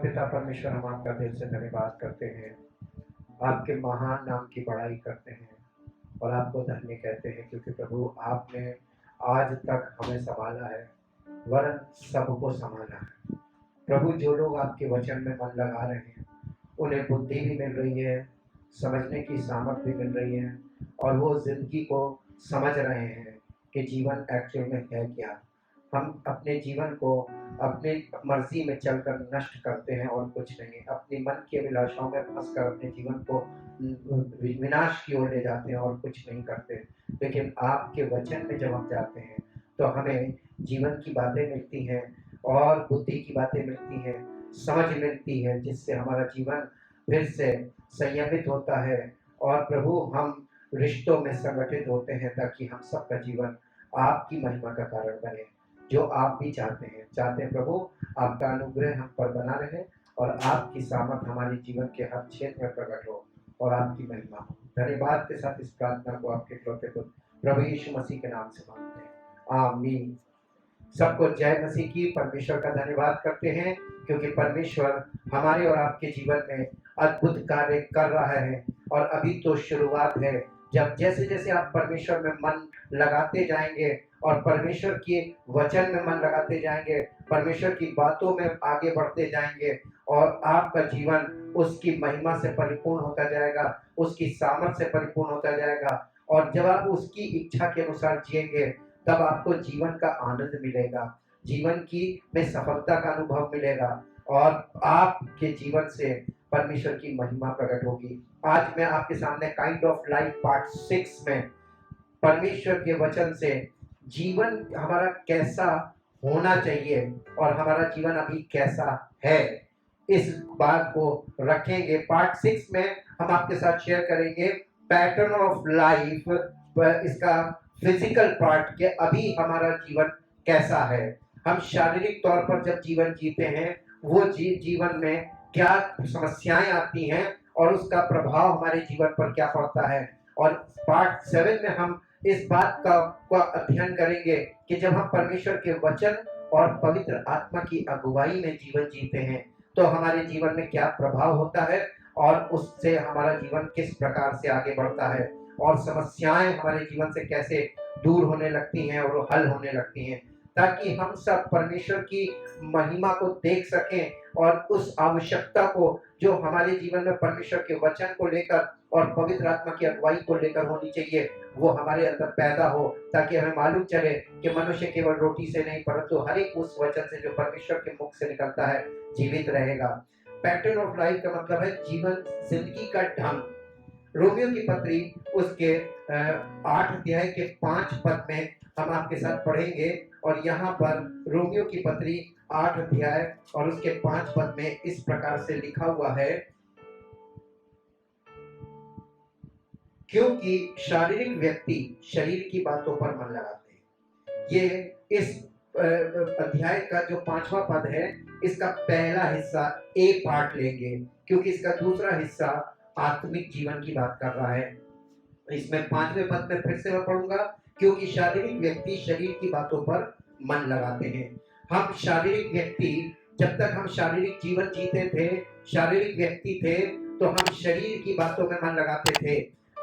पिता परमेश्वर, हम आपका दिल से धन्यवाद करते हैं, आपके महान नाम की बड़ाई करते हैं और आपको धन्य कहते हैं, क्योंकि प्रभु आपने आज तक हमें संभाला है, वरन सबको संभाला है। प्रभु, जो लोग आपके वचन में मन लगा रहे हैं उन्हें बुद्धि भी मिल रही है, समझने की सामर्थ्य भी मिल रही है और वो जिंदगी को समझ रहे हैं कि जीवन एक्चुअल में है क्या। हम अपने जीवन को अपनी मर्जी में चलकर नष्ट करते हैं और कुछ नहीं, अपनी मन की अभिलाषाओं में फंसकर अपने जीवन को विनाश की ओर ले जाते हैं और कुछ नहीं करते। लेकिन आपके वचन में जब हम जाते हैं तो हमें जीवन की बातें मिलती हैं और बुद्धि की बातें मिलती हैं, समझ मिलती है, जिससे हमारा जीवन फिर से संयमित होता है और प्रभु हम रिश्तों में संगठित होते हैं, ताकि हम सबका जीवन आपकी महिमा का कारण बने, जो आप भी चाहते हैं प्रभु। आपका अनुग्रह हम पर बना रहे और आपकी सामर्थ हमारे जीवन के हर क्षेत्र में प्रकट हो और आपकी महिमा हो। धन्यवाद के साथ इस प्रार्थना को आपके इकलौते पुत्र प्रभु यीशु मसीह के नाम से मांगते हैं, आमीन। सबको जय मसीह की। परमेश्वर का धन्यवाद करते हैं, क्योंकि परमेश्वर हमारे और आपके जीवन में अद्भुत कार्य कर रहा है और अभी तो शुरुआत है। जब जैसे जैसे आप परमेश्वर में मन लगाते जाएंगे और परमेश्वर के वचन में मन लगाते जाएंगे, परमेश्वर की बातों में आगे बढ़ते जाएंगे और आपका जीवन उसकी महिमा से परिपूर्ण होता जाएगा, उसकी सामर्थ्य से परिपूर्ण होता जाएगा। और जब आप उसकी इच्छा के अनुसार जिएंगे, तब आपको जीवन का आनंद मिलेगा, जीवन की में सफलता का अनुभव मिलेगा और आपके जीवन से परमेश्वर की महिमा प्रकट होगी। आज मैं आपके सामने काइंड ऑफ लाइफ पार्ट 6 में परमेश्वर के वचन से जीवन हमारा कैसा होना चाहिए और हमारा जीवन अभी कैसा है, इस बात को रखेंगे। पार्ट 6 में हम आपके साथ शेयर करेंगे पैटर्न ऑफ लाइफ, इसका फिजिकल पार्ट के अभी हमारा जीवन कैसा है। हम शारीरिक तौर पर जब जीवन जीते हैं, वो जीवन में क्या समस्याएं आती हैं और उसका प्रभाव हमारे जीवन पर क्या पड़ता है। और पार्ट 7 में हम इस बात का अध्ययन करेंगे कि जब हम परमेश्वर के वचन और पवित्र आत्मा की अगुवाई में जीवन जीते हैं, तो हमारे जीवन में क्या प्रभाव होता है और उससे हमारा जीवन किस प्रकार से आगे बढ़ता है और समस्याएं हमारे जीवन से कैसे दूर होने लगती हैं और हल होने लगती हैं, ताकि हम सब परमेश्वर की महिमा को देख सकें और उस आवश्यकता को जो हमारे जीवन में परमेश्वर के वचन को लेकर और पवित्र आत्मा की अगुवाई को लेकर होनी चाहिए, वो हमारे अंदर पैदा हो, ताकि हमें मालूम चले कि मनुष्य केवल रोटी से नहीं, परंतु हर एक उस वचन से जो परमेश्वर के मुख से निकलता है जीवित रहेगा। पैटर्न ऑफ लाइफ का मतलब है जीवन, जिंदगी का ढंग। रोमियो की पत्री उसके 8 अध्याय के 5 पद में हम आपके साथ पढ़ेंगे और यहाँ पर रोमियो की पत्री 8 अध्याय और उसके 5 पद में इस प्रकार से लिखा हुआ है, क्योंकि शारीरिक व्यक्ति शरीर की बातों पर मन लगाते हैं। ये इस अध्याय का जो 5वां पद है, इसका पहला हिस्सा ए पार्ट लेंगे, क्योंकि इसका दूसरा हिस्सा आत्मिक जीवन की बात कर रहा है। इसमें 5वें पद में फिर से मैं पढ़ूंगा, क्योंकि शारीरिक व्यक्ति शरीर की बातों पर मन लगाते हैं। हम शारीरिक व्यक्ति, जब तक हम शारीरिक जीवन जीते थे, शारीरिक व्यक्ति थे, तो हम शरीर की बातों में मन लगाते थे।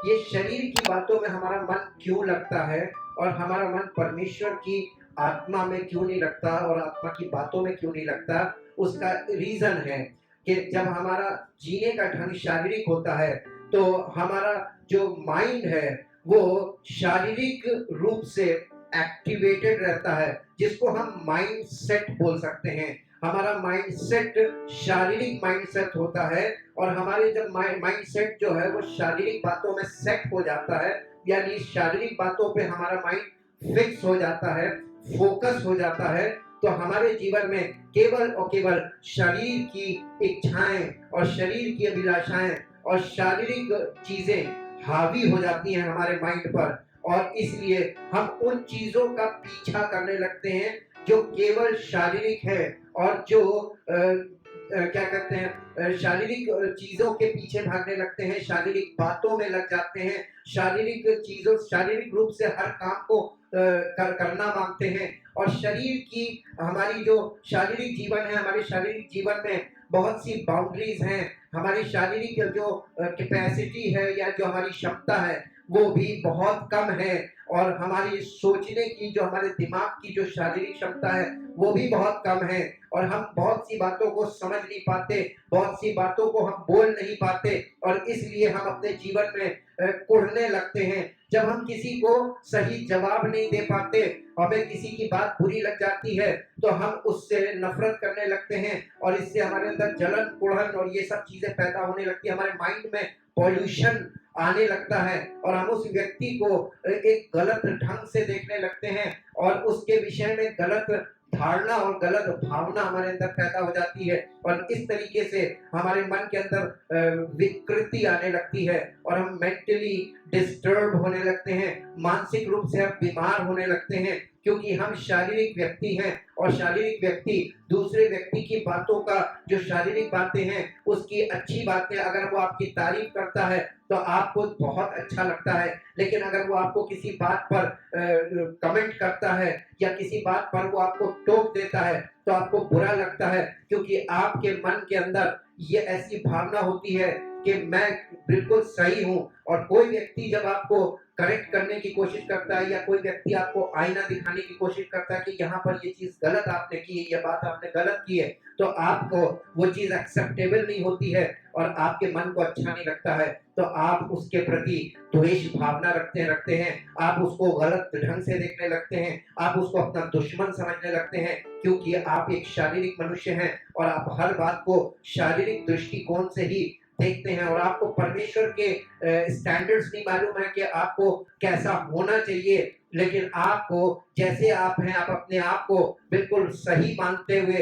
ये शरीर की बातों में हमारा मन क्यों लगता है और हमारा मन परमेश्वर की आत्मा में क्यों नहीं लगता और आत्मा की बातों में क्यों नहीं लगता, उसका रीजन है कि जब हमारा जीने का ढंग शारीरिक होता है, तो हमारा जो माइंड है वो शारीरिक रूप से एक्टिवेटेड रहता है, जिसको हम माइंड सेट बोल सकते हैं। हमारा माइंड सेट शारीरिक माइंड सेट होता है और हमारे जब माइंड सेट जो है वो शारीरिक बातों में सेट हो जाता है, यानी शारीरिक बातों पे हमारा माइंड फिक्स हो जाता है, फोकस हो जाता है, तो हमारे जीवन में केवल और केवल शरीर की इच्छाएं और शरीर की अभिलाषाएं और शारीरिक चीजें हावी हो जाती हैं हमारे माइंड पर, और इसलिए हम उन चीजों का पीछा करने लगते हैं जो केवल शारीरिक है और जो क्या कहते हैं, शारीरिक चीजों के पीछे भागने लगते हैं, शारीरिक बातों में लग जाते हैं, शारीरिक चीजों, शारीरिक रूप से हर काम को करना मांगते हैं। और शरीर की हमारी जो शारीरिक जीवन है, हमारे शारीरिक जीवन में बहुत सी बाउंड्रीज हैं, हमारी शारीरिक जो कैपेसिटी है या जो हमारी क्षमता है वो भी बहुत कम है, और हमारी सोचने की जो हमारे दिमाग की जो शारीरिक क्षमता है वो भी बहुत कम है, और हम बहुत सी बातों को समझ नहीं पाते, बहुत सी बातों को हम बोल नहीं पाते, और इसलिए हम अपने जीवन में कुढ़ने लगते हैं। जब हम किसी को सही जवाब नहीं दे पाते, हमें किसी की बात बुरी लग जाती है तो हम उससे नफरत करने लगते हैं, और इससे हमारे अंदर जलन, कुढ़न और ये सब चीजें पैदा होने लगती है, हमारे माइंड में पॉल्यूशन आने लगता है, और हम उस व्यक्ति को एक गलत ढंग से देखने लगते हैं, और उसके विषय में गलत धारणा और गलत भावना हमारे अंदर पैदा हो जाती है, और इस तरीके से हमारे मन के अंदर विकृति आने लगती है, और हम मेंटली डिस्टर्ब होने लगते हैं, मानसिक रूप से हम बीमार होने लगते हैं, क्योंकि हम शारीरिक व्यक्ति हैं, और शारीरिक व्यक्ति दूसरे व्यक्ति की बातों का, जो शारीरिक बातें हैं उसकी अच्छी बातें अगर वो आपकी तारीफ करता है तो आपको बहुत अच्छा लगता है, लेकिन अगर वो आपको किसी बात पर कमेंट करता है या किसी बात पर वो आपको टोक देता है तो आपको बुरा लगता है, क्योंकि आपके मन के अंदर ये ऐसी भावना होती है कि मैं बिल्कुल सही हूँ, और कोई व्यक्ति जब आपको करेक्ट करने की कोशिश करता है या कोई व्यक्ति आपको आईना दिखाने की कोशिश करता है कि यहाँ पर ये चीज गलत आपने की है, ये बात आपने गलत की है, तो आपको वो चीज एक्सेप्टेबल नहीं होती है और आपके मन को अच्छा नहीं लगता है, तो आप उसके प्रति द्वेष भावना रखते हैं, आप उसको गलत ढंग से देखने लगते हैं, आप उसको अपना दुश्मन समझने लगते हैं, क्योंकि आप एक शारीरिक मनुष्य हैं और आप हर बात को शारीरिक दृष्टिकोण से ही देखते हैं, और आपको परमेश्वर के स्टैंडर्ड्स नहीं मालूम है कि आपको कैसा होना चाहिए, लेकिन आपको जैसे आप हैं, आप अपने आप को बिल्कुल सही मानते हुए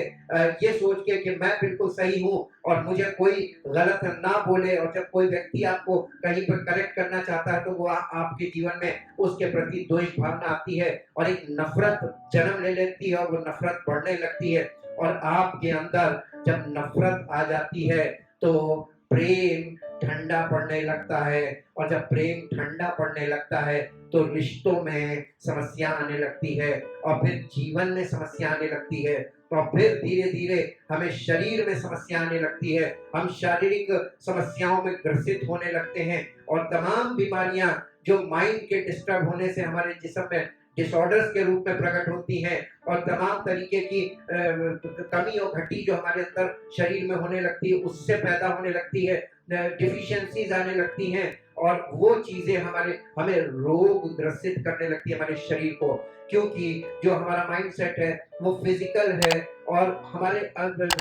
ये सोच के कि मैं बिल्कुल सही हूँ और मुझे कोई गलत ना बोले, और जब कोई व्यक्ति आपको कहीं पर करेक्ट करना चाहता है तो वो आपके जीवन में उसके प्रति द्वेष भावना आती है और एक नफरत जन्म ले लेती है, और वो नफरत बढ़ने लगती है, और आपके अंदर जब नफरत आ जाती है तो प्रेम ठंडा पड़ने लगता है, और जब प्रेम ठंडा पड़ने लगता है तो रिश्तों में समस्या आने लगती है, और फिर जीवन में समस्या आने लगती है, और फिर धीरे धीरे हमें शरीर में समस्या आने लगती है, हम शारीरिक समस्याओं में ग्रसित होने लगते हैं, और तमाम बीमारियां जो माइंड के डिस्टर्ब होने से हमारे जिस्म में डिसऑर्डर्स के रूप में प्रकट होती हैं, और तमाम तरीके की कमी और घटी जो हमारे अंदर शरीर में होने लगती है उससे पैदा होने लगती है, डिफिशियंसीज आने लगती हैं, और वो चीजें हमें रोग ग्रसित करने लगती है हमारे शरीर को, क्योंकि जो हमारा माइंडसेट है वो फिजिकल है, और हमारे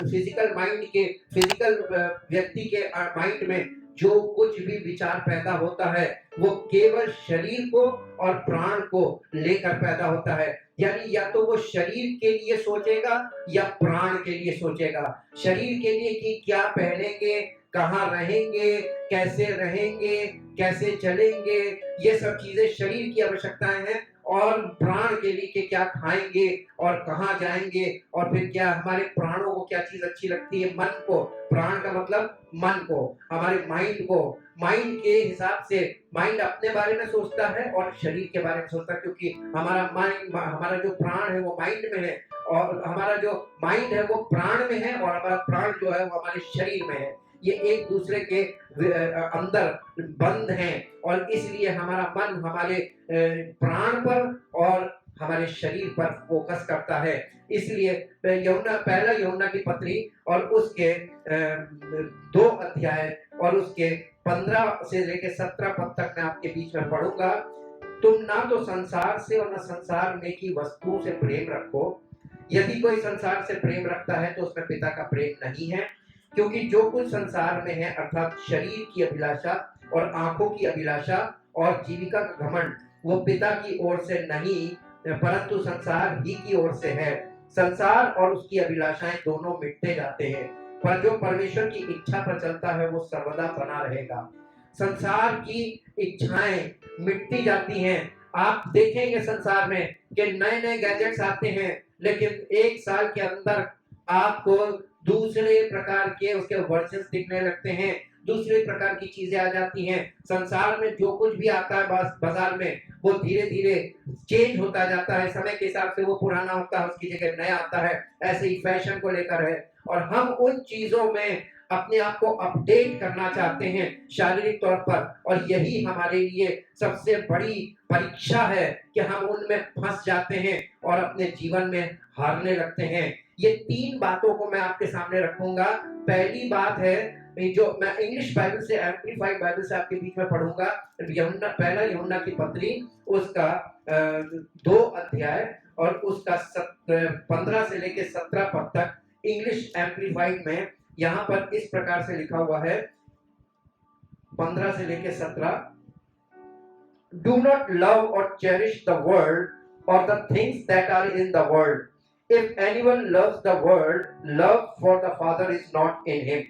फिजिकल माइंड के फिजिकल व्यक्ति के माइंड में जो कुछ भी विचार पैदा होता है वो केवल शरीर को और प्राण को लेकर पैदा होता है, यानी या तो वो शरीर के लिए सोचेगा या प्राण के लिए सोचेगा। शरीर के लिए कि क्या पहनेंगे, कहाँ रहेंगे, कैसे चलेंगे, ये सब चीजें शरीर की आवश्यकताएं हैं, और प्राण के लिए कि क्या खाएंगे और कहाँ जाएंगे, और फिर क्या हमारे प्राणों को क्या चीज अच्छी लगती है, मन को, प्राण का मतलब मन को, हमारे माइंड को, माइंड के हिसाब से माइंड अपने बारे में सोचता है और शरीर के बारे में सोचता है, क्योंकि हमारा माइंड, हमारा जो प्राण है वो माइंड में है, और हमारा जो माइंड है वो प्राण में है, और हमारा प्राण जो है वो हमारे शरीर में है, ये एक दूसरे के अंदर बंद हैं, और इसलिए हमारा मन हमारे प्राण पर और हमारे शरीर पर फोकस करता है। इसलिए पहला यूहन्ना की पत्री और उसके 2 अध्याय और उसके 15 से लेकर 17 पद तक मैं आपके बीच में पढ़ूंगा। तुम ना तो संसार से और न संसार में की वस्तुओं से प्रेम रखो, यदि कोई संसार से प्रेम रखता है तो उसमें पिता का प्रेम नहीं है, क्योंकि जो कुछ संसार में है अर्थात शरीर की अभिलाषा और आंखों की अभिलाषा और जीविका का घमंड, वो पिता की ओर से नहीं परंतु संसार ही की ओर से है। संसार और उसकी अभिलाषाएं दोनों मिटते जाते हैं, पर जो परमेश्वर की इच्छा पर चलता है वो सर्वदा बना रहेगा। संसार की इच्छाएं मिटती जाती हैं। आप देखेंगे संसार में कि नए नए गैजेट्स आते हैं, लेकिन 1 साल के अंदर आपको दूसरे प्रकार के उसके वर्जन्स दिखने लगते हैं, दूसरे प्रकार की चीजें आ जाती हैं। संसार में जो कुछ भी आता है बाजार में वो धीरे धीरे चेंज होता जाता है, समय के हिसाब से वो पुराना होता है, उसकी जगह नया आता है। ऐसे ही फैशन को लेकर है, और हम उन चीजों में अपने आप को अपडेट करना चाहते हैं शारीरिक तौर पर, और यही हमारे लिए सबसे बड़ी परीक्षा है कि हम उनमें फंस जाते हैं और अपने जीवन में हारने लगते हैं। ये 3 बातों को मैं आपके सामने रखूंगा। पहली बात है, जो मैं इंग्लिश बाइबल से, एम्प्लीफाइड बाइबल से आपके बीच में पढ़ूंगा, पहला यूहन्ना की पत्री, उसका 2 अध्याय और उसका 15 से लेकर 17 पद तक इंग्लिश एम्प्लीफाइड में यहाँ पर इस प्रकार से लिखा हुआ है, 15 से लेकर 17। Do not love or cherish the world or the things that are in the world. If anyone loves the world, love for the Father is not in him.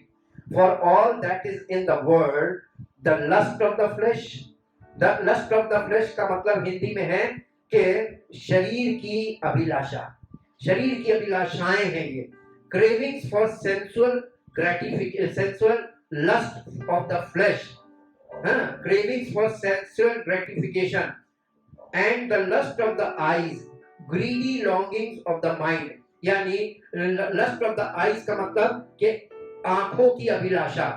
For all that is in the world, the lust of the flesh, the lust of the flesh का मतलब हिंदी में है कि शरीर की अभिलाषा, शरीर की अभिलाषाएं हैं ये, cravings for sensual gratification, sensual lust of the flesh, cravings for sensual gratification, and the lust of the eyes, greedy longings of the mind. यानी lust of the eyes का मतलब कि आंखों की अभिलाषा,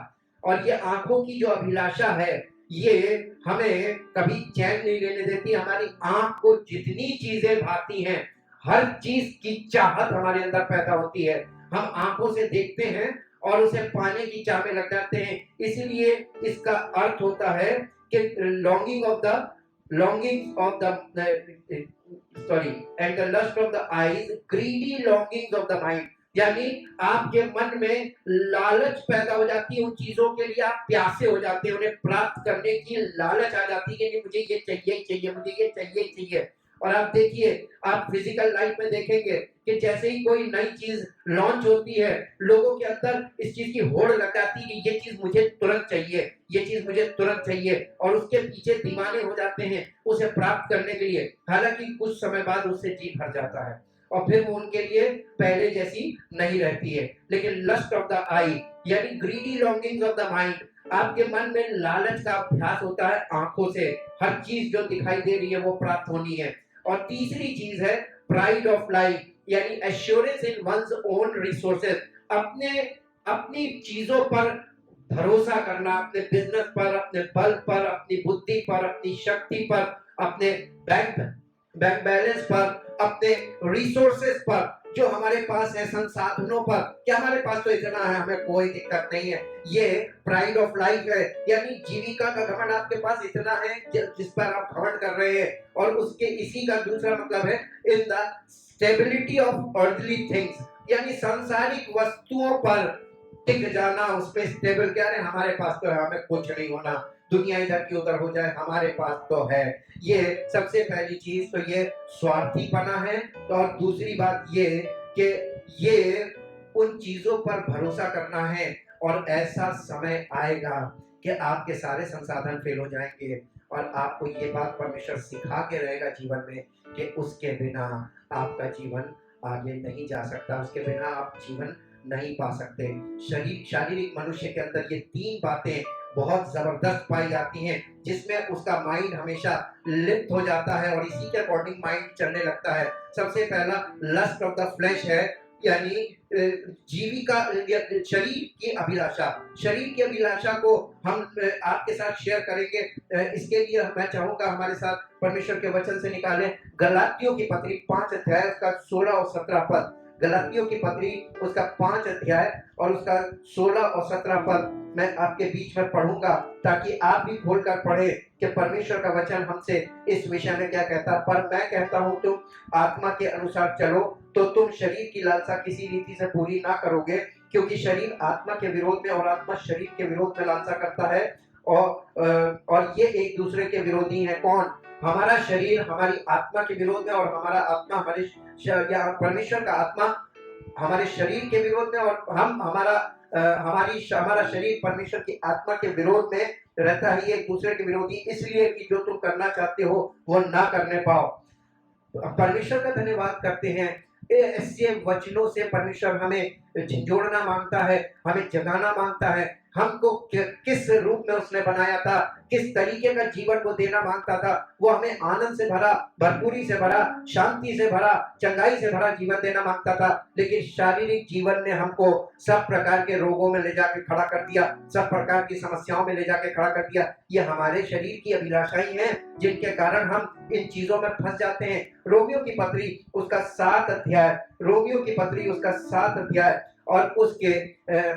और ये आंखों की जो अभिलाषा है ये हमें कभी चैन नहीं लेने देती। हमारी आंख को जितनी चीजें भाती हैं, हर चीज की चाहत हमारे अंदर पैदा होती है। हम आंखों से देखते हैं और उसे पाने की चाह में लग जाते हैं। इसलिए इसका अर्थ होता है कि longings of the and the lust of the eyes, greedy longings of the mind, यानी आपके मन में लालच पैदा हो जाती है, उन चीजों के लिए आप प्यासे हो जाते हैं, उन्हें प्राप्त करने की लालच आ जाती है कि मुझे ये चाहिए चाहिए, मुझे ये चाहिए चाहिए। और आप देखिए, आप फिजिकल लाइफ में देखेंगे कि जैसे ही कोई नई चीज लॉन्च होती है, लोगों के अंदर इस चीज की होड़ लग जाती है कि ये चीज मुझे तुरंत चाहिए, ये चीज मुझे तुरंत चाहिए, और उसके पीछे दीवाने हो जाते हैं उसे प्राप्त करने के लिए। हालांकि कुछ समय बाद उससे जी भर जाता है और फिर वो उनके लिए पहले जैसी नहीं रहती है। लेकिन लस्ट ऑफ द आई यानी greedy longings of the mind, आपके मन में लालच का अभ्यास होता है, आंखों से हर चीज जो दिखाई दे रही है वो प्राप्त होनी है। और तीसरी चीज है प्राइड ऑफ लाइफ, यानी एश्योरेंस इन वंस ओन रिसोर्सेज, अपनी चीजों पर भरोसा करना, अपने बिजनेस पर, अपने बल पर, अपनी बुद्धि पर, अपनी शक्ति पर, अपने बैंक बैलेंस पर, अपने रिसोर्सेज पर जो हमारे पास है, संसाधनों पर, क्या हमारे पास तो इतना है, हमें कोई दिक्कत नहीं है। ये प्राइड ऑफ लाइफ है, यानी जीविका का घमंड आपके पास इतना है जिस पर आप घमंड कर रहे हैं। और उसके इसी का दूसरा मतलब है in the stability of earthly things, यानी सांसारिक वस्तुओं पर टिक जाना, उसमें स्टेबल क्या है, हमारे पास तो है, हमें कुछ नहीं होना, दुनिया इधर की उधर हो जाए, हमारे पास तो है। ये सबसे पहली चीज तो ये स्वार्थीपना है। और दूसरी बात ये कि ये उन चीजों पर भरोसा करना है, और ऐसा समय आएगा कि आपके सारे संसाधन फेल हो जाएंगे, और आपको ये बात परमेश्वर सिखा के रहेगा जीवन में कि उसके बिना आपका जीवन आगे नहीं जा सकता, उसके बिना आप जीवन नहीं पा सकते। शारीरिक मनुष्य के अंदर ये 3 बातें बहुत जबरदस्त पाई जाती हैं, जिसमें उसका माइंड हमेशा लिप्त हो जाता है और इसी के अकॉर्डिंग माइंड चलने लगता है। सबसे पहला लस्ट ऑफ द फ्लैश है, यानी जीविका, शरीर की अभिलाषा। शरीर की अभिलाषा को हम आपके साथ शेयर करेंगे। इसके लिए मैं चाहूंगा हमारे साथ परमेश्वर के वचन से निकालें गलातियों की पत्री 5 अध्याय उसका 16 और 17 पद। गलातियों की पत्री उसका 5 अध्याय और उसका 16 और 17 पद मैं आपके बीच में पढ़ूंगा, ताकि आप भी खोलकर पढ़े कि परमेश्वर का वचन हमसे इस विषय में क्या कहता है। पर मैं कहता हूं तुम आत्मा के अनुसार चलो, तो तुम शरीर की लालसा किसी रीति से पूरी ना करोगे, क्योंकि शरीर आत्मा के विरोध में और आत्मा शरीर के विरोध में लालसा करता है, और ये एक दूसरे के विरोधी हैं। कौन? हमारा शरीर हमारी आत्मा के विरोध में, और हमारा आत्मा परमेश्वर का आत्मा हमारे शरीर के विरोध में, और हमारा शरीर परमेश्वर की आत्मा के विरोध में रहता है, एक दूसरे के विरोधी, इसलिए कि जो तुम करना चाहते हो वो ना करने पाओ। परमेश्वर का धन्यवाद करते हैं, ऐसे वचनों से परमेश्वर हमें झंझोड़ना मांगता है, हमें जगाना मांगता है, हमको किस रूप में उसने बनाया था, किस तरीके का जीवन वो देना मांगता था। वो हमें आनंद से भरा, भरपूरी से भरा, शांति से भरा, चंगाई से भरा जीवन देना मांगता था। लेकिन शारीरिक जीवन ने हमको सब प्रकार के रोगों में ले जाके खड़ा कर दिया, सब प्रकार की समस्याओं में ले जाके खड़ा कर दिया। ये हमारे शरीर की अभिलाषाएं हैं जिनके कारण हम इन चीजों में फंस जाते हैं। रोमियो की पत्री उसका 7 अध्याय, रोमियो की पत्री उसका 7 अध्याय और उसके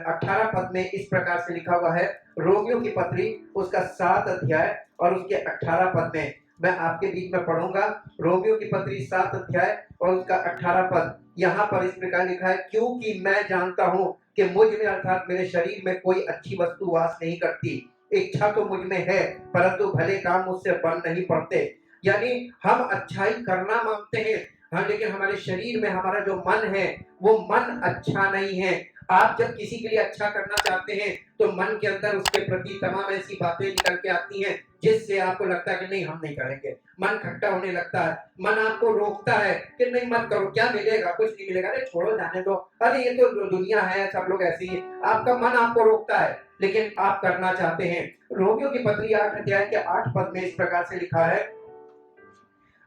18 पद में इस प्रकार से लिखा हुआ है। रोमियो की पत्री उसका 7 अध्याय और उसके 18 पद में मैं आपके बीच में पढ़ूंगा। रोमियो की पत्री 7 अध्याय और उसका 18 पद। यहाँ पर इस प्रकार लिखा है, क्योंकि मैं जानता हूँ कि मुझ में अर्थात मेरे शरीर में कोई अच्छी वस्तु वास नहीं करती। इच्छा तो मुझ में है परंतु भले काम मुझसे बन नहीं पड़ते। यानी हम अच्छाई करना मांगते हैं, हाँ, लेकिन हमारे शरीर में हमारा जो मन है वो मन अच्छा नहीं है। आप जब किसी के लिए अच्छा करना चाहते हैं तो मन के अंदर उसके प्रति तमाम ऐसी बातें निकल के आती हैं जिससे आपको लगता है कि नहीं हम नहीं करेंगे। मन खट्टा होने लगता है, मन आपको रोकता है कि नहीं मत करो, क्या मिलेगा, कुछ नहीं मिलेगा, अरे छोड़ो जाने दो, अरे ये तो दुनिया है, सब लोग ऐसे ही। आपका मन आपको रोकता है लेकिन आप करना चाहते हैं। रोमियो की पत्री 8 अध्याय के 8 पद में इस प्रकार से लिखा है,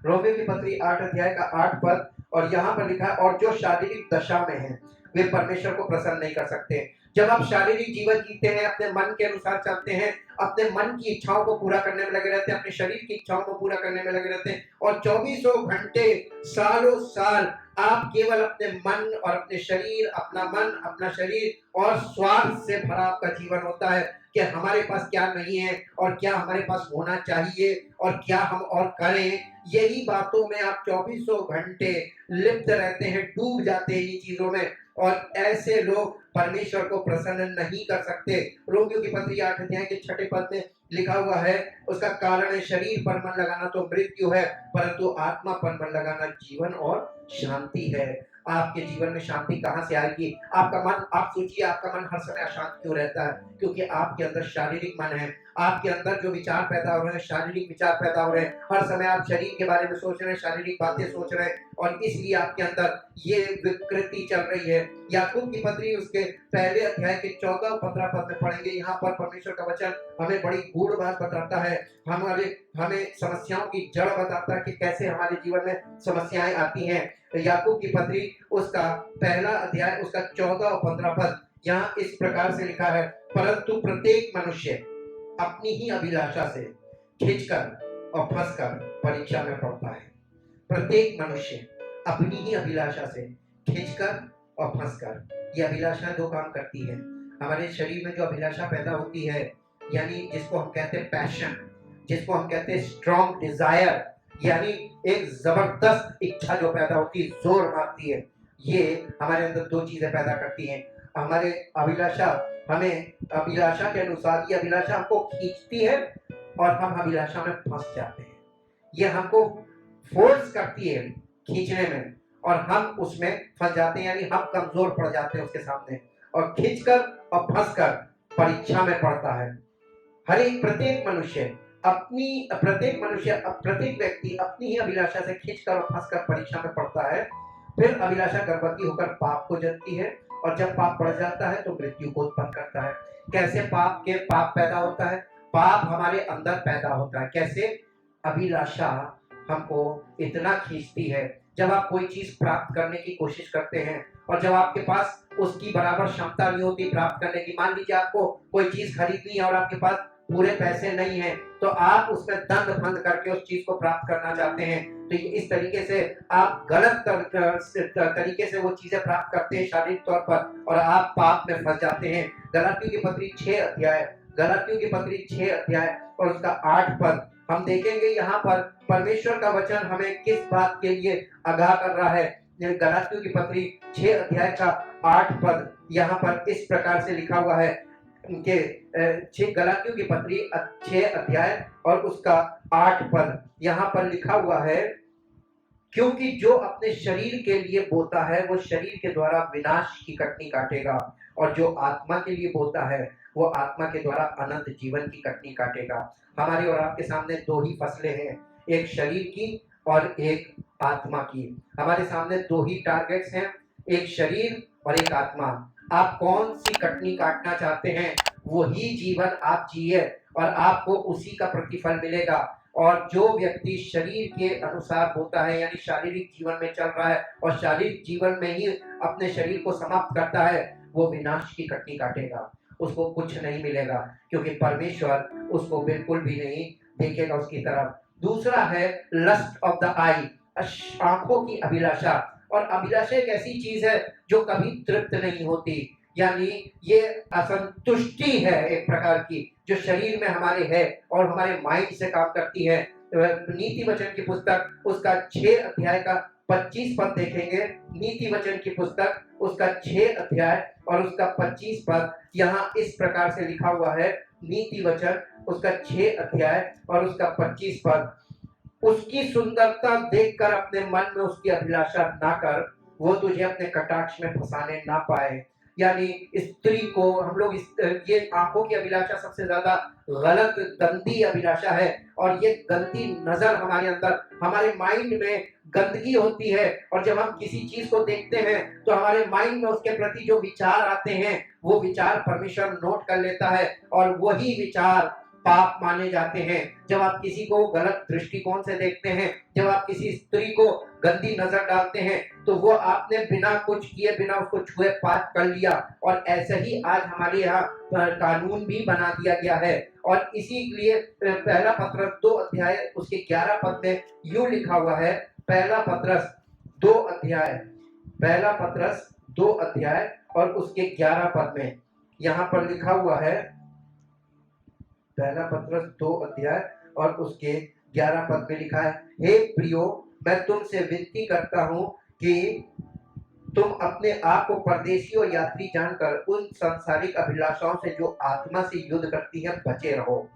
रोमियो की पत्री 8 अध्याय का 8 पद और यहाँ पर लिखा है, और जो शारीरिक दशा में है वे परमेश्वर को प्रसन्न नहीं कर सकते। जब आप शारीरिक जीवन जीते हैं, अपने मन के अनुसार चलते हैं, अपने मन की इच्छाओं को पूरा करने में लगे रहते हैं, अपने शरीर की इच्छाओं को पूरा करने में लगे रहते हैं और चौबीसों घंटे सालों साल आप केवल अपने मन और अपने शरीर, अपना मन, अपना शरीर और स्वार्थ से भरा आपका जीवन होता है कि हमारे पास क्या नहीं है और क्या हमारे पास होना चाहिए और क्या हम और करें। यही बातों में आप चौबीसों घंटे लिप्त रहते हैं, डूब जाते हैं इन चीजों में और ऐसे लोग परमेश्वर को प्रसन्न नहीं कर सकते। रोमियो की पत्री 8 अध्याय के 6 पद में लिखा हुआ है, उसका कारण है शरीर पर मन लगाना तो मृत्यु है परंतु आत्मा पर मन लगाना जीवन और शांति है। आपके जीवन में शांति कहां से आएगी? आपका मन, आप सोचिए आपका मन हर समय अशांत क्यों रहता है? क्योंकि आपके अंदर शारीरिक मन है, आपके अंदर जो विचार पैदा हो रहे हैं शारीरिक विचार पैदा हो रहे हैं, हर समय आप शरीर के बारे में सोच रहे हैं, शारीरिक बातें सोच रहे हैं और इसलिए आपके अंदर ये विकृति चल रही है। याकूब की पत्री उसके पहले अध्याय के 14 और 15 पद में पढ़ेंगे। यहाँ पर परमेश्वर का वचन हमें बड़ी गूढ़ बात बताता है, हमें समस्याओं की जड़ बताता है कि कैसे हमारे जीवन में समस्याएं आती हैं। याकूब की पत्री उसका पहला अध्याय उसका 14 और 15 पद यहाँ इस प्रकार से लिखा है, परंतु प्रत्येक मनुष्य अपनी ही अभिलाषा से खींचकर और फंसकर परीक्षा में पड़ता है। प्रत्येक मनुष्य अपनी ही अभिलाषा से खींचकर और फंसकर। ये अभिलाषा दो काम करती है। हमारे शरीर में जो अभिलाषा पैदा होती है, यानी जिसको हम कहते हैं पैशन, जिसको हम कहते हैं स्ट्रॉन्ग डिजायर, यानी एक जबरदस्त इच्छा जो पैदा होती है, जोर मारती है, ये हमारे अंदर दो चीजें पैदा करती हैं। हमारे अभिलाषा, हमें अभिलाषा के अनुसार ये अभिलाषा हमको खींचती है और हम अभिलाषा में फंस जाते हैं। ये हमको फोर्स करती है खींचने में और हम उसमें फंस जाते हैं, यानी हम कमजोर पड़ जाते हैं उसके सामने और खींचकर और फंसकर परीक्षा में पड़ता है। प्रत्येक व्यक्ति अपनी ही अभिलाषा से खींचकर और फंसकर परीक्षा में पड़ता है। फिर अभिलाषा गर्भवती होकर पाप को जन्मती है और जब पाप बढ़ जाता है तो मृत्यु को उत्पन्न करता है। कैसे पाप पैदा होता है? पाप हमारे अंदर पैदा होता है। कैसे? अभिलाषा हमको इतना खींचती है। जब आप कोई चीज प्राप्त करने की कोशिश करते हैं और जब आपके पास उसकी बराबर क्षमता नहीं होती प्राप्त करने की, मान लीजिए आपको कोई चीज खरीदनी है और आपके पास पूरे पैसे नहीं है तो आप उसमें दंड फंद करके उस चीज को प्राप्त करना चाहते हैं। तो इस तरीके से आप गलत तरीके से वो चीजें प्राप्त करते हैं शारीरिक तौर पर और आप पाप में फंस जाते हैं। गलातियों की पत्री 6 अध्याय और उसका 8 पद हम देखेंगे। यहाँ पर परमेश्वर का वचन हमें किस बात के लिए आगाह कर रहा है। गलातियों की पत्री 6 अध्याय का 8 पद यहाँ पर इस प्रकार से लिखा हुआ है कि गलातियों की पत्री 6 अध्याय और उसका 8 पद यहाँ पर लिखा हुआ है, क्योंकि जो अपने शरीर के लिए बोता है वो शरीर के द्वारा विनाश की कटनी काटेगा और जो आत्मा के लिए बोता है वो आत्मा के द्वारा अनंत जीवन की कटनी काटेगा। हमारे और आपके सामने दो ही फसलें हैं, एक शरीर की और एक आत्मा की। हमारे सामने दो ही टारगेट्स हैं, एक शरीर और एक आत्मा। आप कौन सी कटनी काटना चाहते हैं? वही जीवन आप जिए और आपको उसी का प्रतिफल मिलेगा। और जो व्यक्ति शरीर के अनुसार होता है, यानी शारीरिक जीवन में चल रहा है और शारीरिक जीवन में ही अपने शरीर को समाप्त करता है, वो विनाश की कटनी काटेगा, उसको कुछ नहीं मिलेगा, क्योंकि परमेश्वर उसको बिल्कुल भी नहीं देखेगा उसकी तरफ। दूसरा है लस्ट ऑफ द आई, आंखों की अभिलाषा। और अभिलाषा एक ऐसी चीज है जो कभी तृप्त नहीं होती, यानी ये असंतुष्टि है एक प्रकार की, जो शरीर में हमारे है और हमारे माइंड से काम करती है। नीति वचन की पुस्तक उसका 6 अध्याय का 25 पद देखेंगे। नीति वचन की पुस्तक उसका 6 अध्याय और उसका 25 पद यहाँ इस प्रकार से लिखा हुआ है। नीति वचन उसका 6 अध्याय और उसका 25 पद, उसकी सुंदरता देखकर अपने मन में उसकी अभिलाषा ना कर, वो तुझे अपने कटाक्ष में फंसाने ना पाए। यानी स्त्री को हम लोग ये आंखों की अभिलाषा सबसे ज्यादा गलत गंदी अभिलाषा है। और ये गंदी नजर हमारे अंदर, हमारे माइंड में गंदगी होती है, और जब हम किसी चीज को देखते हैं तो हमारे माइंड में उसके प्रति जो विचार आते हैं वो विचार परमेश्वर नोट कर लेता है और वही विचार पाप माने जाते हैं। जब आप किसी को गलत दृष्टिकोण से देखते हैं, जब आप किसी स्त्री को गंदी नजर डालते हैं, तो वो आपने बिना कुछ किए, बिना उसको छुए पाप कर लिया। और ऐसे ही आज हमारे यहाँ कानून भी बना दिया गया है। और इसीलिए पहला पत्रस 2 अध्याय उसके 11 पद में यूं लिखा हुआ है। पहला पत्रस 2 अध्याय, पहला पत्रस 2 अध्याय और उसके 11 पद में यहाँ पर लिखा हुआ है। पहला पत्रस 2 अध्याय और उसके 11 पद में लिखा है, हे प्रियो, मैं तुमसे विनती करता हूं कि तुम अपने आप को परदेशी और यात्री जानकर उन सांसारिक अभिलाषाओं से जो आत्मा से युद्ध करती है बचे रहो।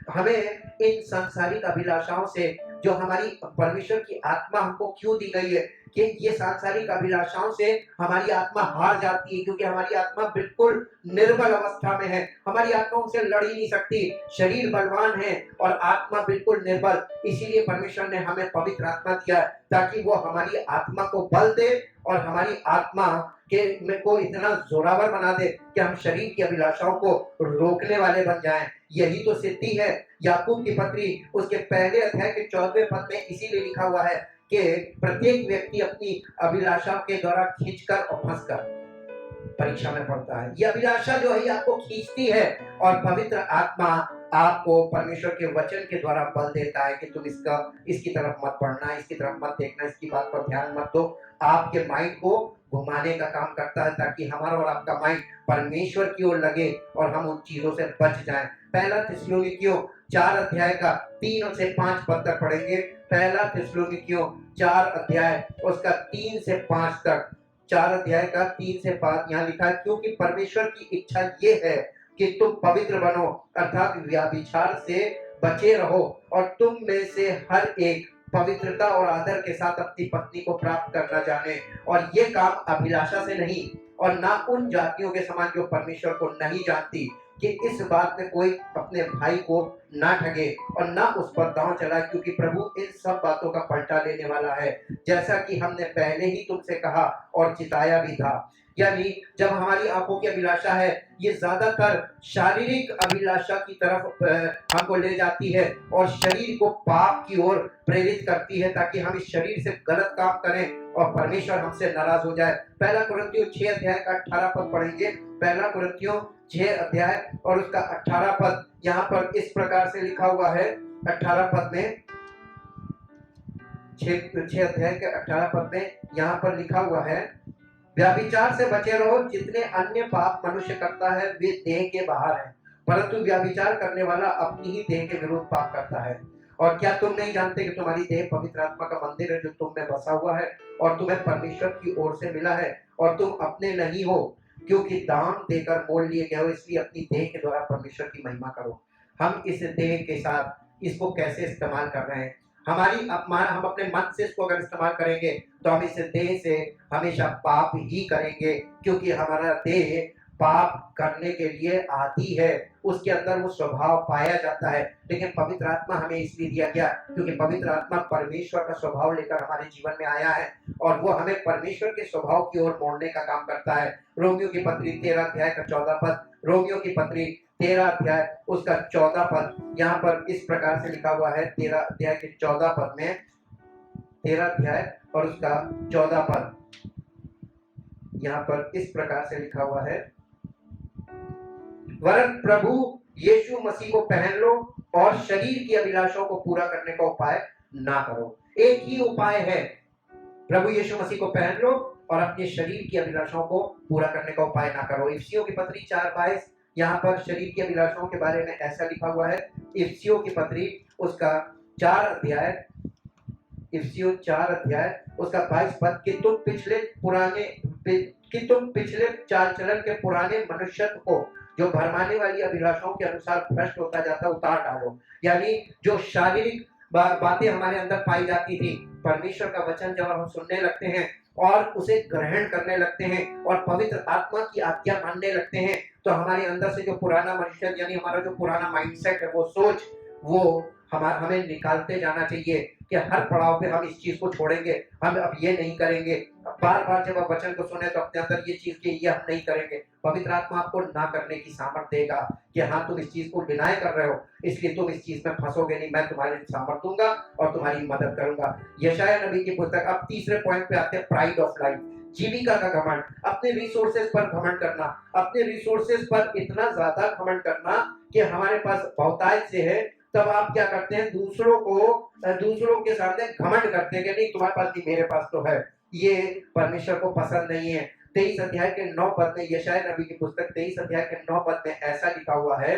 हमें इन सांसारिक अभिलाषाओं से, जो हमारी परमेश्वर की आत्मा हमको क्यों दी गई है, कि ये सांसारिक अभिलाषाओं से हमारी आत्मा हार जाती है, क्योंकि हमारी आत्मा बिल्कुल निर्बल अवस्था में है। हमारी आत्मा उनसे लड़ ही नहीं सकती, शरीर बलवान है और आत्मा बिल्कुल निर्बल। इसीलिए परमेश्वर ने हमें पवित्र आत्मा दिया ताकि वो हमारी आत्मा को बल दे और हमारी आत्मा के को इतना जोरावर बना दे कि हम शरीर की अभिलाषाओं को रोकने वाले बन जाएं। यही तो सिद्धि है। याकूब की पत्री उसके पहले अध्याय के 14वें पद में इसीलिए लिखा हुआ है कि प्रत्येक व्यक्ति अपनी अभिलाषा के द्वारा खींचकर और फंसकर परीक्षा में पड़ता है। ये अभिलाषा जो है आपको खींचती है और पवित्र आत्मा आपको परमेश्वर के वचन के द्वारा बल देता है कि तुम इसकी तरफ मत पढ़ना, इसकी तरफ मत देखना, इसकी बात पर ध्यान मत दो। आपके माइंड को घुमाने का काम करता है ताकि हमारा और आपका माइंड परमेश्वर की ओर लगे और हम उन चीजों से बच जाएं। पहला थिस्सलुनीकियों 4 अध्याय का 3 से 5 पद तक पढ़ेंगे। पहला थिस्सलुनीकियों 4 अध्याय उसका 3 से 5 तक, 4 अध्याय का 3 से 5 यहाँ लिखा है, क्योंकि परमेश्वर की इच्छा ये है कि तुम पवित्र बनो, अर्थात व्यभिचार से बचे रहो, और तुम में से हर एक पवित्रता और आदर के साथ अपनी पत्नी को प्राप्त करना जाने। और ये काम अभिलाषा से नहीं, और ना उन जातियों के समान जो परमेश्वर को नहीं जानती, कि इस बात में कोई अपने भाई को ना ठगे और ना उस पर दांव चलाए, क्योंकि प्रभु इन सब बातों का पलटा लेने वाला है, जैसा कि हमने पहले ही तुमसे कहा और चिताया भी था। यानी जब हमारी आंखों की अभिलाषा है ये ज्यादातर शारीरिक अभिलाषा की तरफ हमको ले जाती है और शरीर को पाप की ओर प्रेरित करती है, ताकि हम इस शरीर से गलत काम करें और परमेश्वर हमसे नाराज हो जाए। पहला कुरिन्थियों 6 अध्याय का 18 पद पढ़ेंगे। पहला कुरिन्थियों 6 अध्याय और उसका 18 पद यहाँ पर इस प्रकार से लिखा हुआ है। 18 पद में 6 अध्याय के 18 पद में यहाँ पर लिखा हुआ है, व्यभिचार से बचे रहो। जितने अन्य पाप मनुष्य करता है वे देह के बाहर हैं, परंतु व्यभिचार करने वाला अपनी ही देह के विरुद्ध पाप करता है। और क्या तुम नहीं जानते कि तुम्हारी देह पवित्र आत्मा का मंदिर है जो तुम में बसा हुआ है और तुम्हें परमेश्वर की ओर से मिला है, और तुम अपने नहीं हो, क्योंकि दान देकर मोल लिए गए हो। इसलिए अपनी देह के द्वारा परमेश्वर की महिमा करो। हम इस देह के साथ इसको कैसे इस्तेमाल कर रहे हैं? हम अपने मन से इसको अगर इस्तेमाल करेंगे तो हम इस देह से हमेशा पाप ही करेंगे, क्योंकि हमारा देह पाप करने के लिए आती है, उसके अंदर वो स्वभाव पाया जाता है। लेकिन पवित्र आत्मा हमें इसलिए दिया गया क्योंकि पवित्र आत्मा परमेश्वर का स्वभाव लेकर हमारे जीवन में आया है और वो हमें परमेश्वर के स्वभाव की ओर मोड़ने का काम करता है। रोमियो की पत्री 13 अध्याय का 14 पद, रोमियो की पत्री 13 अध्याय उसका 14 पद यहाँ पर इस प्रकार से लिखा हुआ है। 13 अध्याय के 14 पद में, 13 अध्याय और उसका 14 पद यहाँ पर इस प्रकार से लिखा हुआ है, वरन प्रभु यीशु मसीह को पहन लो और शरीर की अभिलाषाओं को पूरा करने का उपाय ना करो। एक ही उपाय है, प्रभु यीशु मसीह को पहन लो और अपने शरीर की अभिलाषाओं को पूरा करने का उपाय ना करो। इफिसियों की पत्री 4:22 यहाँ पर शरीर की अभिलाषाओं के बारे में ऐसा लिखा हुआ है। इफिसियों की पत्री उसका 4 अध्याय, इफिसियों 4 अध्याय उसका 22 पद कि तुम पिछले चाल चलन के पुराने मनुष्यत्व को जो भरमाने वाली अभिलाषाओं के अनुसार भ्रष्ट होता जाता उतार डालो। यानी जो शारीरिक बातें हमारे अंदर पाई जाती थी, परमेश्वर का वचन जब हम सुनने लगते हैं और उसे ग्रहण करने लगते हैं और पवित्र आत्मा की आज्ञा मानने लगते हैं, तो हमारे अंदर से जो पुराना मनुष्य यानी हमारा जो पुराना माइंडसेट है, वो सोच, वो हमें निकालते जाना चाहिए कि हर पड़ाव पे हम इस चीज को छोड़ेंगे, हम अब ये नहीं करेंगे। बार बार जब आप वचन को सुने तो अपने अंदर ये चीज की ये हम नहीं करेंगे। पवित्र आत्मा आपको ना करने की सामर्थ देगा कि हाँ तुम इस चीज को डिनाय कर रहे हो, इसलिए तुम इस चीज में फंसोगे नहीं, मैं तुम्हारे सामर्थ दूंगा और तुम्हारी मदद करूंगा। यशायाह नबी की पुस्तक। अब तीसरे पॉइंट पे आते हैं, प्राइड ऑफ लाइफ, जीविका का घमंड, अपने रिसोर्सेज पर घमंड करना, अपने रिसोर्सेज पर इतना ज्यादा घमंड करना कि हमारे पास बहुतायत से है, तब आप क्या करते हैं, दूसरों के सामने घमंड करते हैं कि नहीं तुम्हारे पास नहीं, मेरे पास तो है। ये परमेश्वर को पसंद नहीं है। 23 अध्याय के 9 पद में, यशायाह नबी की पुस्तक 23 अध्याय के 9 पद में ऐसा लिखा हुआ है,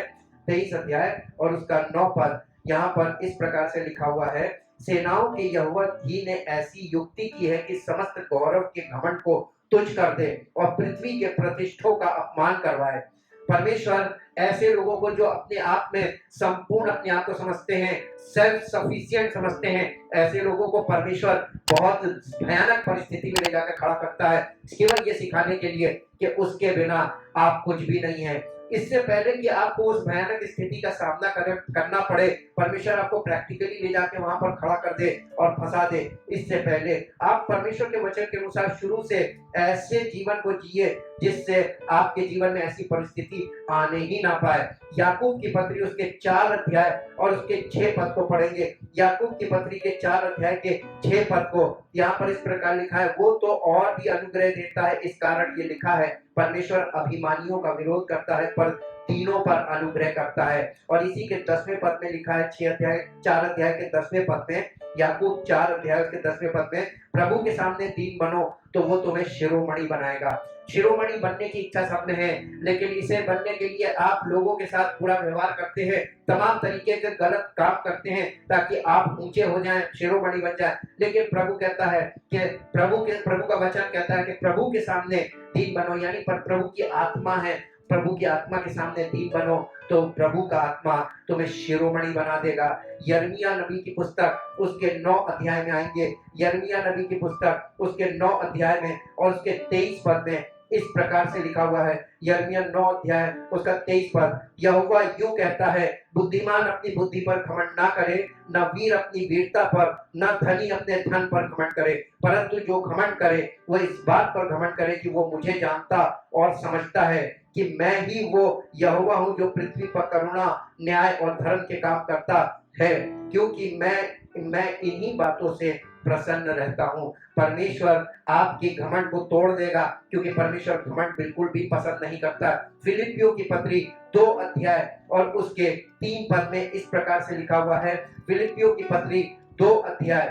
23 अध्याय और उसका 9 पद यहाँ पर इस प्रकार से लिखा हुआ है, सेनाओं के यहोवा ही ने ऐसी युक्ति की है कि समस्त गौरव के घमंड को तुच्छ कर दे और पृथ्वी के प्रतिष्ठों का अपमान करवाए। परमेश्वर ऐसे लोगों को जो अपने आप में संपूर्ण अपने आप को समझते हैं, सेल्फ सफिशिएंट समझते हैं, ऐसे लोगों को परमेश्वर बहुत भयानक परिस्थिति में ले जाकर खड़ा करता है, केवल ये सिखाने के लिए कि उसके बिना आप कुछ भी नहीं है। इससे पहले कि आपको उस भयानक स्थिति का सामना करना पड़े, परमेश्वर आपको प्रैक्टिकली ले जाके वहां पर खड़ा कर दे और फंसा दे, इससे पहले आप परमेश्वर के वचन के अनुसार शुरू से ऐसे जीवन को जिए जिससे आपके जीवन में ऐसी परिस्थिति आने ही ना पाए। याकूब की पत्री उसके 4 अध्याय और उसके 6 पद को पढ़ेंगे। याकूब की पत्री के 4 अध्याय के 6 पद को यहाँ पर इस प्रकार लिखा है, वो तो और भी अनुग्रह देता है, इस कारण ये लिखा है, परमेश्वर अभिमानियों का विरोध करता है पर तीनों पर अनुग्रह करता है। और इसी के 10वें पद में लिखा है, 4 अध्याय के 10वें पद में, याकूब 4 अध्याय के 10वें पद में, प्रभु के सामने दीन बनो तो वो तुम्हें शिरोमणि बनाएगा। शिरोमणि बनने की इच्छा सब में है, लेकिन इसे बनने के लिए आप लोगों के साथ बुरा व्यवहार करते हैं, तमाम तरीके के गलत काम करते हैं ताकि आप ऊंचे हो जाएं, शिरोमणि बन जाएं। लेकिन प्रभु कहता है कि प्रभु का वचन कहता है कि प्रभु के सामने दीन बनो, यानी पर प्रभु की आत्मा है, प्रभु की आत्मा के सामने दीन बनो तो प्रभु का आत्मा तुम्हें शिरोमणि बना देगा। यिर्मयाह नबी की पुस्तक उसके 9 अध्याय में आएंगे, यिर्मयाह नबी की पुस्तक उसके 9 अध्याय में और उसके 23 पद में इस प्रकार से लिखा हुआ है, यिर्मयाह 9 अध्याय उसका 23 पद, यहोवा यूं कहता है, बुद्धिमान अपनी बुद्धि पर घमंड ना करे, न वीर अपनी वीरता पर, न धनी अपने धन पर घमंड करे, परंतु जो घमंड करे वह इस बात पर घमंड करे कि वो मुझे जानता और समझता है कि मैं ही वो यहोवा हूँ जो पृथ्वी पर करुणा, न्याय और धर्म के काम करता है, क्योंकि मैं इन्हीं बातों से प्रसन्न रहता हूँ। परमेश्वर आपकी घमंड को तोड़ देगा, क्योंकि परमेश्वर घमंड बिल्कुल भी पसंद नहीं करता। फिलिपियों की पत्री 2 अध्याय और उसके 3 पद में इस प्रकार से लिखा हुआ है, फिलिपियों की पत्री 2 अध्याय,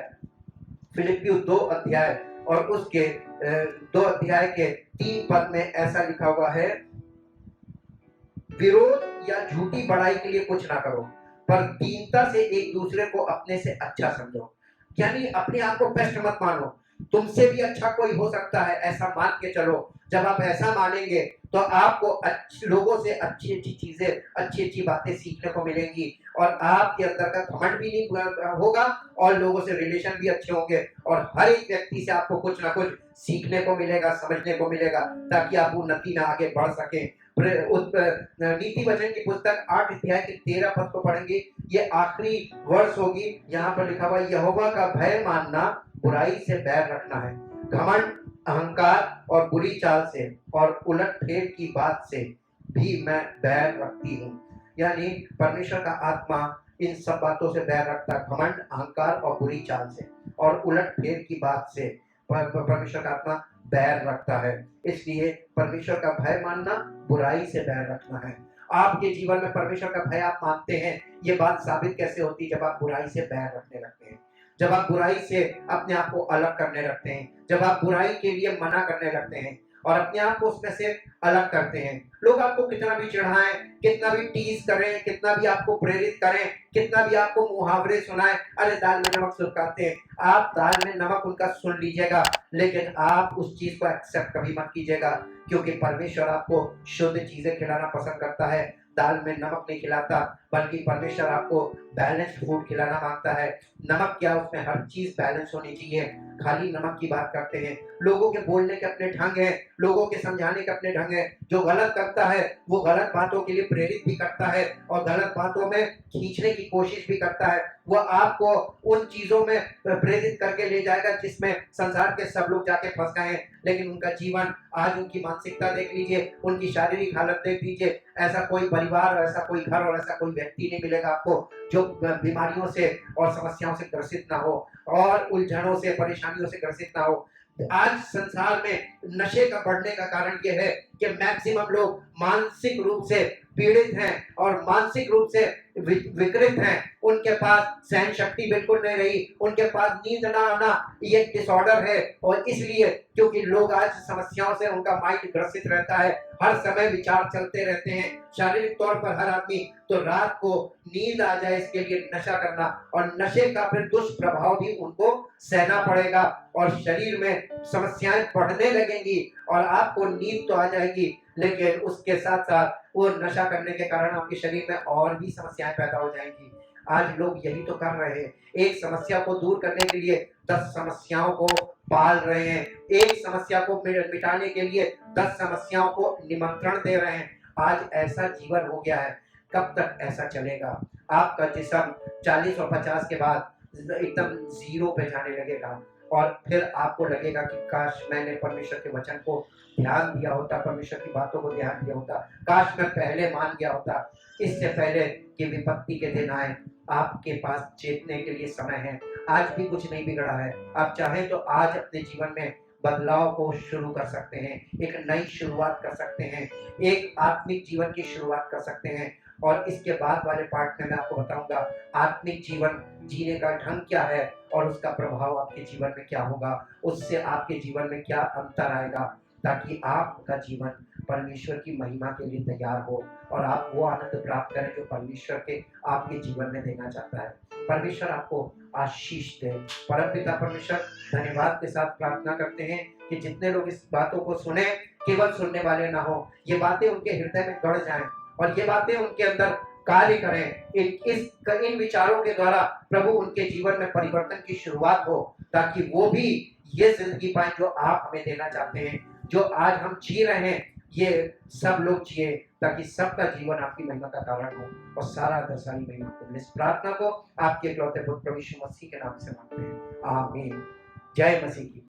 फिलिपियों 2 अध्याय और उसके 2 अध्याय के 3 पद में ऐसा लिखा हुआ है, विरोध या झूठी बड़ाई के लिए कुछ ना करो, पर दीनता से एक दूसरे को अपने से अच्छा समझो। यानी अपने आप को बेस्ट मत मानो, तुमसे भी अच्छा कोई हो सकता है, ऐसा मान के चलो। जब आप ऐसा मानेंगे तो आपको लोगों से अच्छी अच्छी चीजें, अच्छी अच्छी बातें सीखने को मिलेंगी और आपके अंदर का घमंड भी नहीं होगा और लोगों से रिलेशन भी अच्छे होंगे और हर एक व्यक्ति से आपको कुछ ना कुछ सीखने को मिलेगा, समझने को मिलेगा, ताकि आप उन्नति में आगे बढ़ सकें। नीति वचन की पुस्तक 8 अध्याय के 13 पद को पढ़ेंगे, ये आखिरी वर्ष होगी। यहाँ पर लिखा हुआ, यहोवा का भय मानना, बुराई से बैर रखना है, घमंड, अहंकार और बुरी चाल से और उलट फेर की बात से भी मैं बैर रखती हूँ। यानी परमेश्वर का आत्मा इन सब बातों से बैर रखता है, घमंड, अहंकार और बुरी चाल से और उलट फेर की बात से परमेश्वर का आत्मा बैर रखता है। इसलिए परमेश्वर का भय मानना बुराई से बैर रखना है। आपके जीवन में परमेश्वर का भय आप मानते हैं, ये बात साबित कैसे होती है? जब आप बुराई से बैर रखने लगते हैं, जब आप बुराई से अपने आप को अलग करने लगते हैं, जब आप बुराई के लिए मना करने लगते हैं और अपने आप को उसमें से अलग करते हैं। लोग आपको कितना भी चिढ़ाएं, कितना भी टीज करें, कितना भी आपको प्रेरित करें, कितना भी आपको मुहावरे सुनाएं, अरे दाल में नमक सुलगाते हैं, आप दाल में नमक उनका सुन लीजिएगा, लेकिन आप उस चीज को एक्सेप्ट कभी मत कीजिएगा, क्योंकि परमेश्वर आपको शुद्ध चीजें खिलाना पसंद करता है, दाल में नमक नहीं खिलाता, बल्कि परमेश्वर आपको बैलेंस्ड फूड खिलाना मांगता है। नमक क्या, उसमें हर चीज बैलेंस होनी चाहिए। खाली नमक की बात करते हैं, लोगों के बोलने के अपने ढंग है, लोगों के समझाने के अपने ढंग है। जो गलत करता है वो गलत बातों के लिए प्रेरित भी करता है और गलत बातों में खींचने की कोशिश भी करता है। वो आपको उन चीजों में प्रेरित करके ले जाएगा जिसमें संसार के सब लोग जाके फंस गए हैं, लेकिन उनका जीवन, आज उनकी मानसिकता देख लीजिए, उनकी शारीरिक हालत देख लीजिए, ऐसा कोई परिवार, ऐसा कोई घर और ऐसा कोई व्यक्ति नहीं मिलेगा आपको जो बीमारियों से और समस्याओं से ग्रसित ना हो और उलझनों से, परेशानियों से ग्रसित ना हो। आज संसार में नशे का बढ़ने का कारण यह है कि मैक्सिमम लोग मानसिक रूप से पीड़ित हैं और मानसिक रूप से विकृत हैं। उनके पास सहन शक्ति बिल्कुल नहीं रही, उनके पास नींद ना आना ये डिसऑर्डर है। और इसलिए क्योंकि लोग आज समस्याओं से उनका माइंड ग्रसित रहता है, हर समय विचार चलते रहते हैं, शारीरिक तौर पर हर आदमी तो रात को नींद आ जाए इसके लिए नशा करना, और नशे का फिर दुष्प्रभाव भी उनको सहना पड़ेगा और शरीर में समस्याएं बढ़ने लगेंगी और आपको नींद तो आ जाएगी, लेकिन उसके साथ साथ वो नशा करने के कारण आपके शरीर में और भी समस्याएं पैदा हो जाएंगी। आज लोग यही तो कर रहे हैं, एक समस्या को दूर करने के लिए 10 समस्याओं को पाल रहे हैं, एक समस्या को मिटाने के लिए 10 समस्याओं को निमंत्रण दे रहे हैं। आज ऐसा जीवन हो गया है, कब तक ऐसा चलेगा? आपका जिस्म 40 और 50 के बाद एकदम जीरो पे जाने लगेगा और फिर आपको लगेगा कि काश मैंने परमेश्वर के वचन को ध्यान दिया होता, परमेश्वर की बातों को ध्यान दिया होता, काश मैं पहले मान गया होता, इससे पहले कि विपत्ति के दिन आए। आपके पास चेतने के लिए समय है, आज भी कुछ नहीं बिगड़ा है। आप चाहें तो आज अपने जीवन में बदलाव को शुरू कर सकते हैं, एक नई शुरुआत कर सकते हैं, एक आत्मिक जीवन की शुरुआत कर सकते हैं। और इसके बाद वाले पार्ट में मैं आपको बताऊंगा आत्मिक जीवन जीने का ढंग क्या है और उसका प्रभाव आपके जीवन में क्या होगा, उससे आपके जीवन में क्या अंतर आएगा, ताकि आपका जीवन परमेश्वर की महिमा के लिए तैयार हो और आप वो आनंद प्राप्त करें जो परमेश्वर के आपके जीवन में देना चाहता है। परमेश्वर आपको आशीष दे। परमपिता परमेश्वर, धन्यवाद के साथ प्रार्थना करते हैं कि जितने लोग इस बातों को सुने, केवल सुनने वाले ना हो, ये बातें उनके हृदय में गड़ जाएं और ये बातें उनके अंदर कार्य करें। इन विचारों के द्वारा प्रभु उनके जीवन में परिवर्तन की शुरुआत हो, ताकि वो भी ये जिंदगी पाए जो आप हमें देना चाहते हैं। जो आज हम जी रहे हैं ये सब लोग जिए, ताकि सबका जीवन आपकी महिमा का कारण हो और सारा दर्शानी महिमा को। इस प्रार्थना को आपके इकलौते पुत्र प्रभु यीशु मसीह के नाम से मांगते हैं, आमीन। जय मसीह की।